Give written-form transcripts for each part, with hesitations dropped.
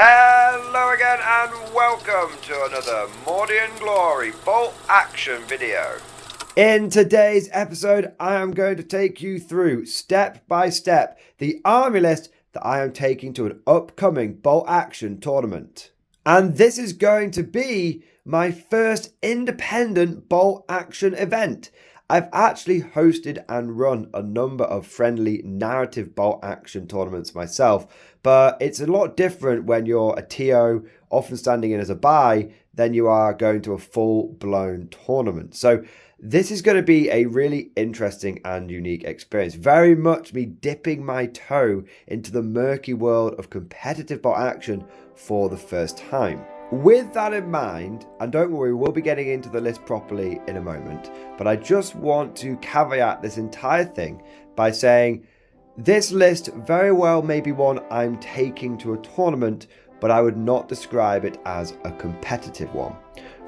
Hello again and welcome to another Mordian Glory bolt action video. In today's episode, I am going to take you through step by step the army list that I am taking to an upcoming bolt action tournament. And this is going to be my first independent bolt action event. I've actually hosted and run a number of friendly narrative bolt action tournaments myself, but it's a lot different when you're a TO, often standing in as a buy, than you are going to a full-blown tournament. So this is going to be a really interesting and unique experience. Very much me dipping my toe into the murky world of competitive bolt action for the first time. With that in mind, and don't worry, we'll be getting into the list properly in a moment, but I just want to caveat this entire thing by saying this list very well may be one I'm taking to a tournament, but I would not describe it as a competitive one.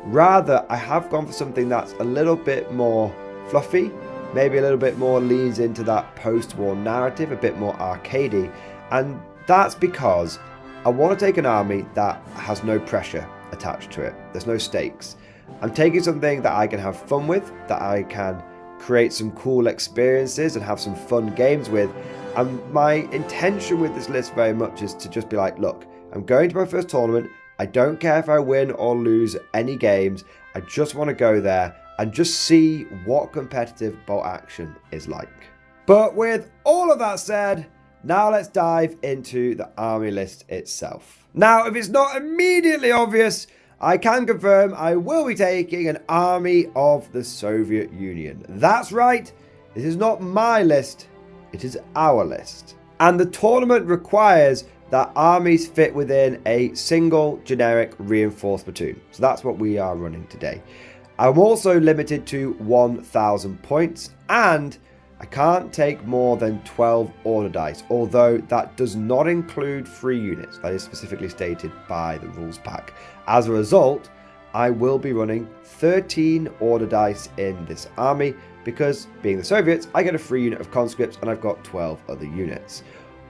Rather, I have gone for something that's a little bit more fluffy, maybe a little bit more leans into that post-war narrative, a bit more arcadey, and that's because I want to take an army that has no pressure attached to it. There's no stakes. I'm taking something that I can have fun with, that I can create some cool experiences and have some fun games with. And my intention with this list very much is to just be like, look, I'm going to my first tournament. I don't care if I win or lose any games. I just want to go there and just see what competitive bolt action is like. But with all of that said, now let's dive into the army list itself. Now, if it's not immediately obvious, I can confirm I will be taking an army of the Soviet Union. That's right, this is not my list, it is our list. And the tournament requires that armies fit within a single generic reinforced platoon. So that's what we are running today. I'm also limited to 1,000 points, and I can't take more than 12 order dice, although that does not include free units. That is specifically stated by the rules pack. As a result, I will be running 13 order dice in this army because, being the Soviets, I get a free unit of conscripts and I've got 12 other units.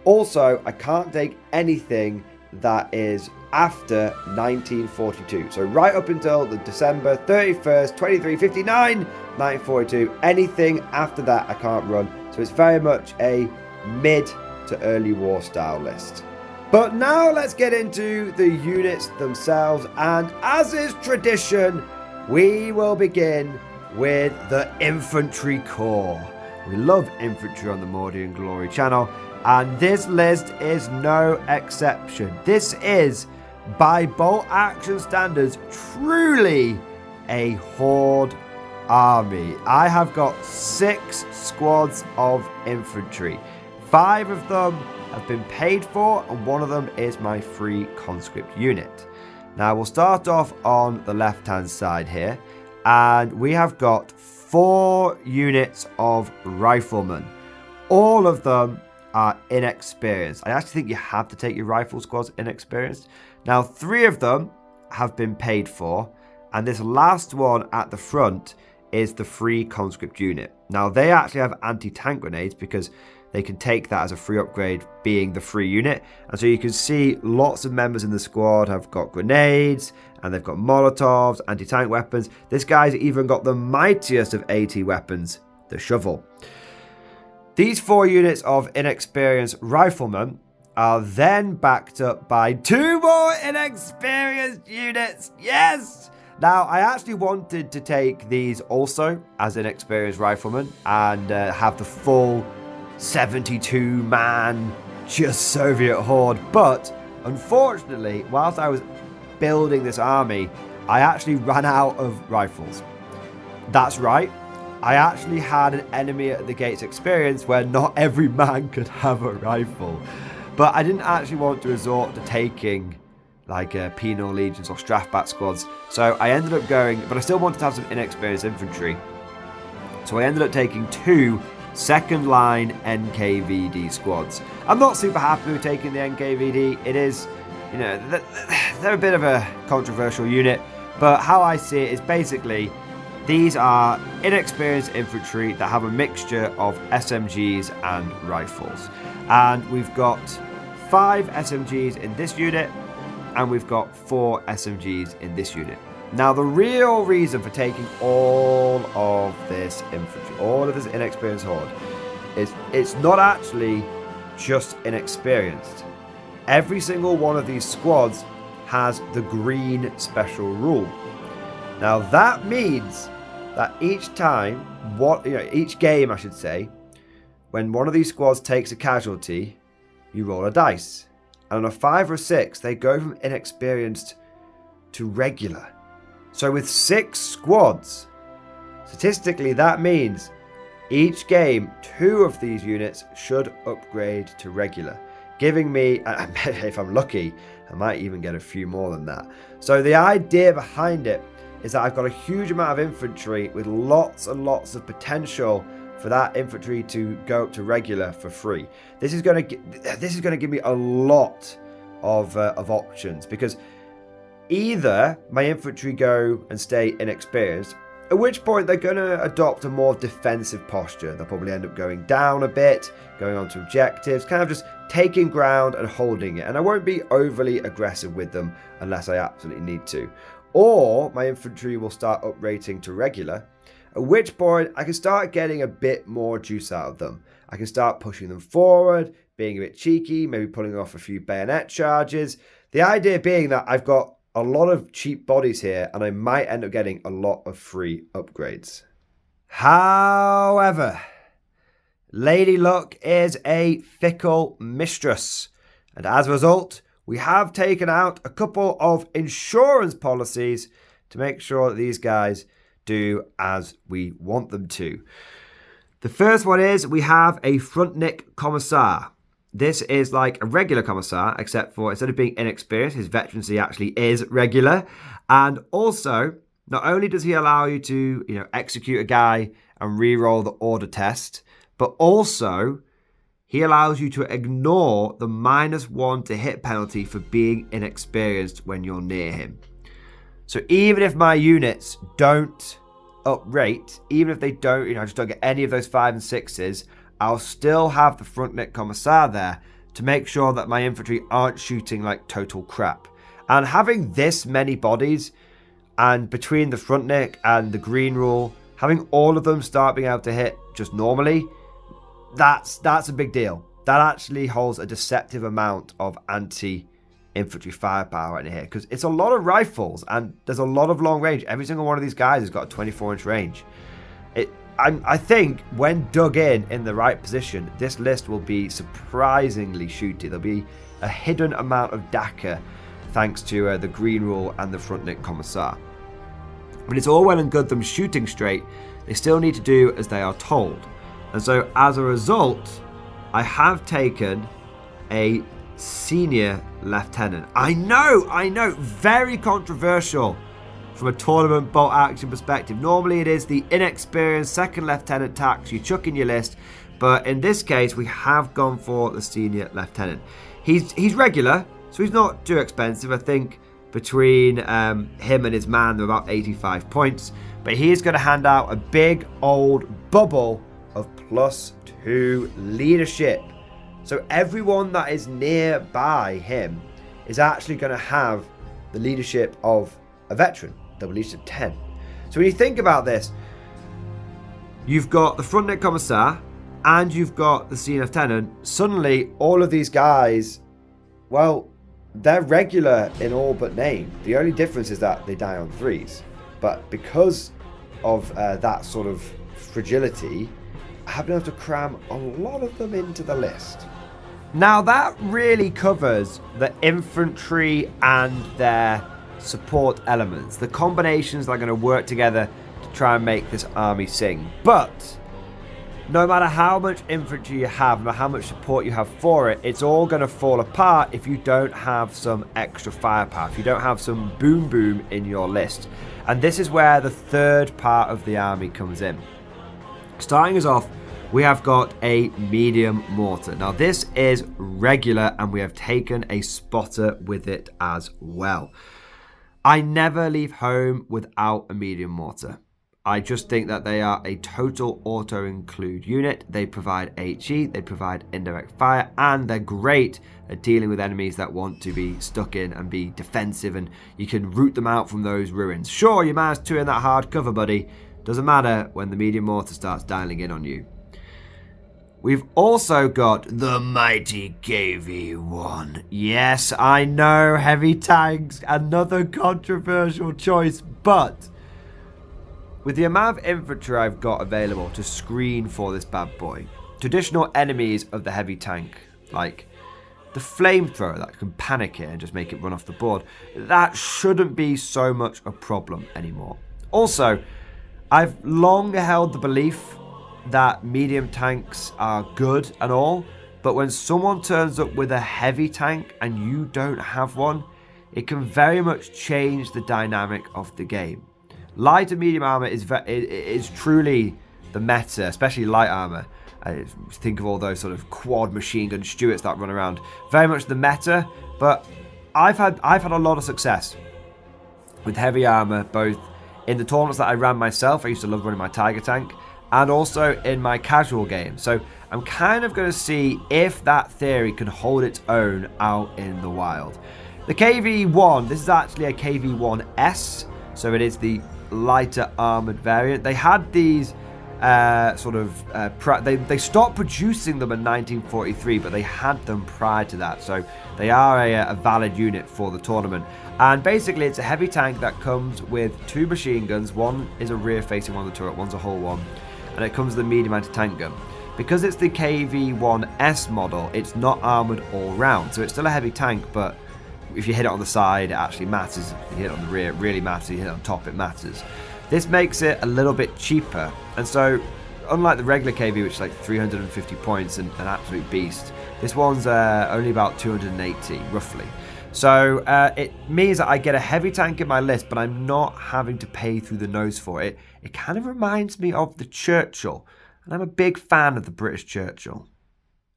Also, I can't take anything that is after 1942. So right up until the December 31st, 2359, 1942, anything after that I can't run. So it's very much a mid to early war style list. But now let's get into the units themselves, and as is tradition, we will begin with the Infantry Corps. We love infantry on the Mordian Glory channel, and this list is no exception. This is, by bolt action standards, truly a Horde army. I have got 6 squads of infantry. 5 of them have been paid for, and 1 of them is my free conscript unit. Now we'll start off on the left hand side here, and we have got 4 units of riflemen. All of them are inexperienced. I actually think you have to take your rifle squads inexperienced. Now 3 of them have been paid for, and this last one at the front is the free conscript unit. Now they actually have anti-tank grenades because they can take that as a free upgrade, being the free unit. And so you can see lots of members in the squad have got grenades, and they've got Molotovs, anti-tank weapons. This guy's even got the mightiest of AT weapons, the shovel. These 4 units of inexperienced riflemen are then backed up by 2 more inexperienced units. Yes! Now, I actually wanted to take these also as inexperienced riflemen and have the full 72-man just Soviet Horde, but unfortunately, whilst I was building this army, I actually ran out of rifles. That's right, I actually had an enemy at the gates experience where not every man could have a rifle, but I didn't actually want to resort to taking like penal legions or Strafbat squads, so I ended up going, but I still wanted to have some inexperienced infantry, so I ended up taking 2 second line NKVD squads. I'm not super happy with taking the NKVD. It is, you know, they're a bit of a controversial unit, but how I see it is basically these are inexperienced infantry that have a mixture of SMGs and rifles. And we've got 5 SMGs in this unit, and we've got 4 SMGs in this unit. Now, the real reason for taking all of this infantry, all of this inexperienced horde, is it's not actually just inexperienced. Every single one of these squads has the green special rule. Now, that means that each time, each game, I should say, when one of these squads takes a casualty, you roll a dice. And on a 5 or 6, they go from inexperienced to regular. So with 6 squads, statistically that means each game 2 of these units should upgrade to regular, giving me, if I'm lucky, I might even get a few more than that. So the idea behind it is that I've got a huge amount of infantry with lots and lots of potential for that infantry to go up to regular for free. This is going to give me a lot of options, because either my infantry go and stay inexperienced, at which point they're going to adopt a more defensive posture. They'll probably end up going down a bit, going on to objectives, kind of just taking ground and holding it. And I won't be overly aggressive with them unless I absolutely need to. Or my infantry will start uprating to regular, at which point I can start getting a bit more juice out of them. I can start pushing them forward, being a bit cheeky, maybe pulling off a few bayonet charges. The idea being that I've got a lot of cheap bodies here, and I might end up getting a lot of free upgrades. However, Lady Luck is a fickle mistress, and as a result, we have taken out a couple of insurance policies to make sure that these guys do as we want them to. The first one is we have a Frontnik Commissar. This is like a regular Commissar, except for instead of being inexperienced, his veterancy actually is regular. And also, not only does he allow you to, execute a guy and re-roll the order test, but also he allows you to ignore the -1 to hit penalty for being inexperienced when you're near him. So even if my units don't uprate, even if they don't, I just don't get any of those 5 and 6s, I'll still have the Frontnik Commissar there to make sure that my infantry aren't shooting like total crap. And having this many bodies, and between the Frontnik and the green rule, having all of them start being able to hit just normally, that's a big deal. That actually holds a deceptive amount of anti-infantry firepower in here, because it's a lot of rifles and there's a lot of long range. Every single one of these guys has got a 24-inch range. I think when dug in the right position, this list will be surprisingly shooty. There'll be a hidden amount of DACA thanks to the green rule and the Frontnik Commissar. But it's all well and good them shooting straight. They still need to do as they are told. And so as a result, I have taken a senior lieutenant. I know, very controversial from a tournament bolt action perspective. Normally it is the inexperienced second lieutenant tax you chuck in your list, but in this case we have gone for the senior lieutenant. He's regular, so he's not too expensive. I think between him and his man they're about 85 points, but he is going to hand out a big old bubble of +2 leadership. So everyone that is nearby him is actually going to have the leadership of a veteran, double leadership 10. So when you think about this, you've got the Frontnik Commissar and you've got the senior lieutenant. Suddenly all of these guys, well, they're regular in all but name. The only difference is that they die on 3s. But because of that sort of fragility, I have been able to cram a lot of them into the list. Now that really covers the infantry and their support elements, the combinations that are going to work together to try and make this army sing. But no matter how much infantry you have, no matter how much support you have for it, it's all going to fall apart if you don't have some extra firepower, if you don't have some boom boom in your list. And this is where the third part of the army comes in. Starting us off, we have got a medium mortar. Now this is regular and we have taken a spotter with it as well. I never leave home without a medium mortar. I just think that they are a total auto-include unit. They provide HE, they provide indirect fire, and they're great at dealing with enemies that want to be stuck in and be defensive, and you can root them out from those ruins. Sure, you managed to in that hard cover, buddy. Doesn't matter when the medium mortar starts dialing in on you. We've also got the mighty KV-1. Yes, I know, heavy tanks, another controversial choice, but with the amount of infantry I've got available to screen for this bad boy, traditional enemies of the heavy tank, like the flamethrower that can panic it and just make it run off the board, that shouldn't be so much a problem anymore. Also, I've long held the belief that medium tanks are good and all, but when someone turns up with a heavy tank and you don't have one, it can very much change the dynamic of the game. Light and medium armor is truly the meta, especially light armor. Think of all those sort of quad machine gun Stuarts that run around. Very much the meta, but I've had a lot of success with heavy armor, both in the tournaments that I ran myself. I used to love running my Tiger tank, and also in my casual game. So I'm kind of going to see if that theory can hold its own out in the wild. The KV-1, this is actually a KV-1S, so it is the lighter armored variant. They had these they stopped producing them in 1943, but they had them prior to that, so they are a valid unit for the tournament. And basically it's a heavy tank that comes with 2 machine guns. One is a rear facing one of the turret, one's a hull one, and it comes with a medium anti-tank gun. Because it's the KV-1S model, it's not armored all round, so it's still a heavy tank, but if you hit it on the side, it actually matters. If you hit it on the rear, it really matters. If you hit it on top, it matters. This makes it a little bit cheaper, and so unlike the regular KV, which is like 350 points and an absolute beast, this one's only about 280 roughly. So it means that I get a heavy tank in my list, but I'm not having to pay through the nose for it. It kind of reminds me of the Churchill, and I'm a big fan of the British Churchill.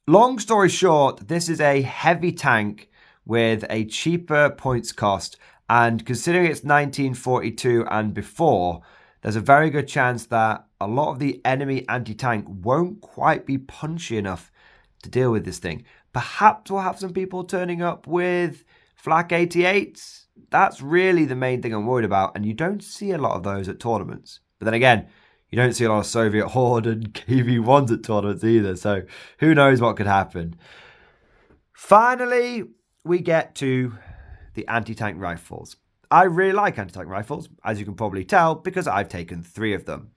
Long story short, this is a heavy tank with a cheaper points cost, and considering it's 1942 and before, there's a very good chance that a lot of the enemy anti-tank won't quite be punchy enough to deal with this thing. Perhaps we'll have some people turning up with flak 88s. That's really the main thing I'm worried about, and you don't see a lot of those at tournaments. But then again, you don't see a lot of Soviet Horde and KV-1s at tournaments either, so who knows what could happen. Finally, we get to the anti-tank rifles. I really like anti-tank rifles, as you can probably tell, because I've taken 3 of them.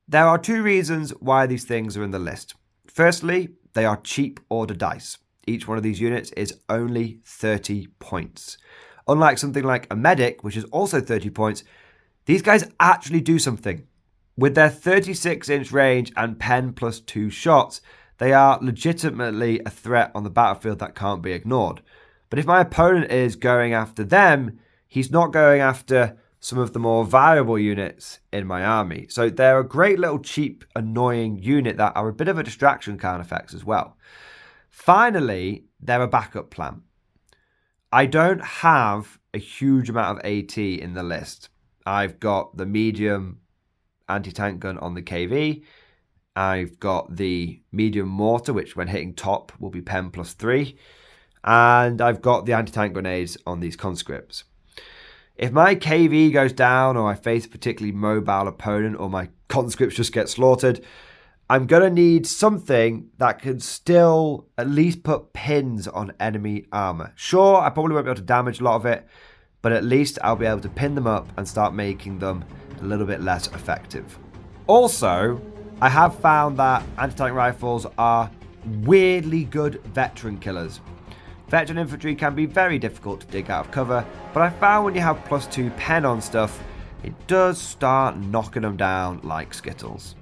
There are 2 reasons why these things are in the list. Firstly, they are cheap order dice. Each one of these units is only 30 points. Unlike something like a medic, which is also 30 points, these guys actually do something. With their 36-inch range and pen plus 2 shots, they are legitimately a threat on the battlefield that can't be ignored. But if my opponent is going after them, he's not going after some of the more valuable units in my army. So they're a great little cheap, annoying unit that are a bit of a distraction kind of effects as well. Finally, they're a backup plan. I don't have a huge amount of AT in the list. I've got the medium anti-tank gun on the KV. I've got the medium mortar, which when hitting top will be pen plus 3. And I've got the anti-tank grenades on these conscripts. If my KV goes down, or I face a particularly mobile opponent, or my conscripts just get slaughtered, I'm going to need something that can still at least put pins on enemy armor. Sure, I probably won't be able to damage a lot of it, but at least I'll be able to pin them up and start making them a little bit less effective. Also, I have found that anti-tank rifles are weirdly good veteran killers. Veteran infantry can be very difficult to dig out of cover, but I found when you have plus 2 pen on stuff, it does start knocking them down like Skittles.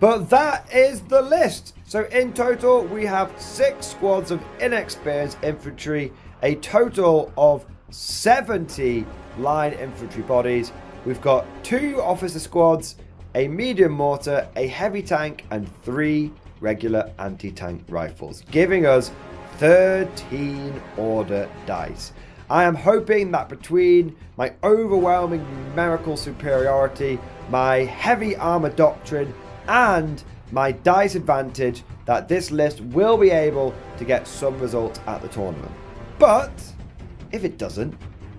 But that is the list. So in total, we have 6 squads of inexperienced infantry, a total of 70 line infantry bodies. We've got 2 officer squads, a medium mortar, a heavy tank, and 3 regular anti-tank rifles, giving us 13 order dice. I am hoping that between my overwhelming numerical superiority, my heavy armor doctrine, and my dice advantage, that this list will be able to get some results at the tournament. But if it doesn't,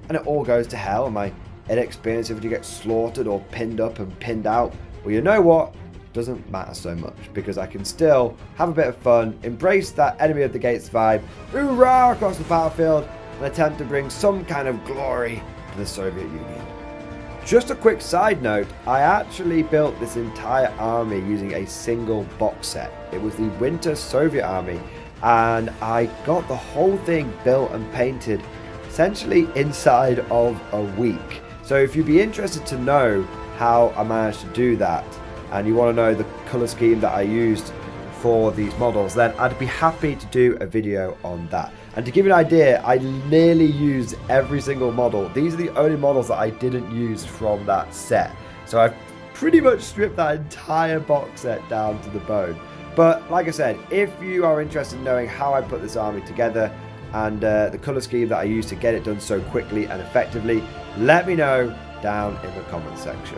and it all goes to hell, and my inexperience if you get slaughtered or pinned up and pinned out, well, you know what? Doesn't matter so much, because I can still have a bit of fun, embrace that enemy of the gates vibe, hoorah across the battlefield, and attempt to bring some kind of glory to the Soviet Union. Just a quick side note, I actually built this entire army using a single box set. It was the Winter Soviet Army, and I got the whole thing built and painted essentially inside of a week. So if you'd be interested to know how I managed to do that, and you want to know the color scheme that I used for these models, then I'd be happy to do a video on that. And to give you an idea, I nearly used every single model. These are the only models that I didn't use from that set. So I've pretty much stripped that entire box set down to the bone. But like I said, if you are interested in knowing how I put this army together and the color scheme that I used to get it done so quickly and effectively, let me know down in the comments section.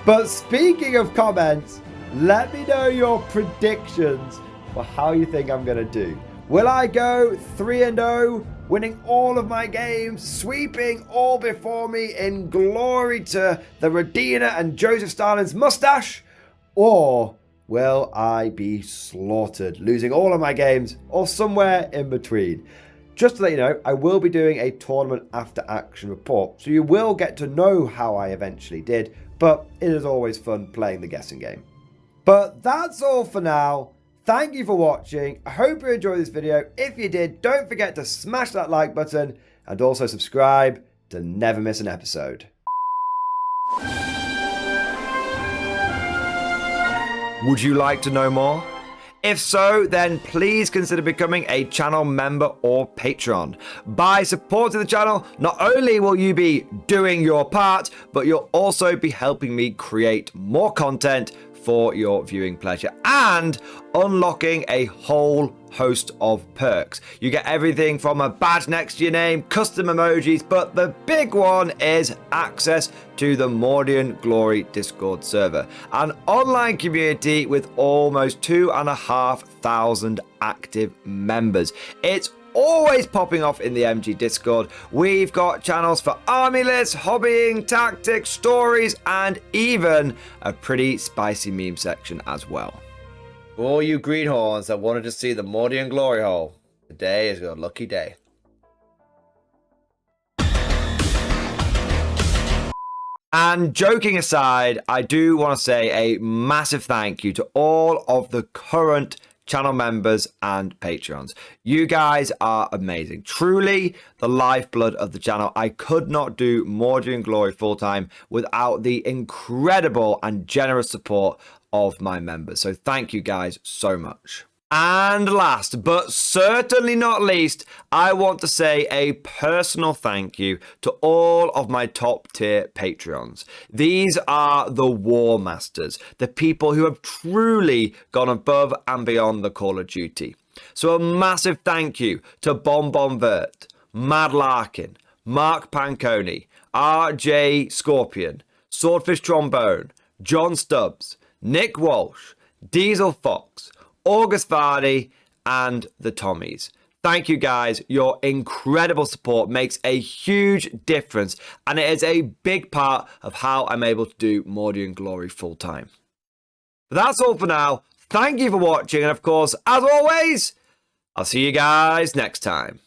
But speaking of comments, let me know your predictions for how you think I'm going to do. Will I go 3-0, winning all of my games, sweeping all before me in glory to the Rodina and Joseph Stalin's mustache? Or will I be slaughtered, losing all of my games, or somewhere in between? Just to let you know, I will be doing a tournament after action report, so you will get to know how I eventually did, but it is always fun playing the guessing game. But that's all for now. Thank you for watching. I hope you enjoyed this video. If you did, don't forget to smash that like button and also subscribe to never miss an episode. Would you like to know more? If so, then please consider becoming a channel member or patron. By supporting the channel, not only will you be doing your part, but you'll also be helping me create more content for your viewing pleasure and unlocking a whole host of perks. You get everything from a badge next to your name, custom emojis, but the big one is access to the Mordian Glory Discord server, an online community with almost 2,500 active members. It's always popping off in the MG Discord. We've got channels for army lists, hobbying, tactics, stories, and even a pretty spicy meme section as well. For all you greenhorns that wanted to see the Mordian Glory Hole, today is your lucky day. And joking aside, I do want to say a massive thank you to all of the current channel members and patrons. You guys are amazing. Truly the lifeblood of the channel. I could not do Mordian Glory full time without the incredible and generous support of my members. So thank you guys so much. And last, but certainly not least, I want to say a personal thank you to all of my top tier Patreons. These are the War Masters, the people who have truly gone above and beyond the Call of Duty. So a massive thank you to Bonbon Vert, Mad Larkin, Mark Panconi, RJ Scorpion, Swordfish Trombone, John Stubbs, Nick Walsh, Diesel Fox, August Vardy, and the Tommies. Thank you guys. Your incredible support makes a huge difference, and it is a big part of how I'm able to do Mordian Glory full time. But that's all for now. Thank you for watching, and of course, as always, I'll see you guys next time.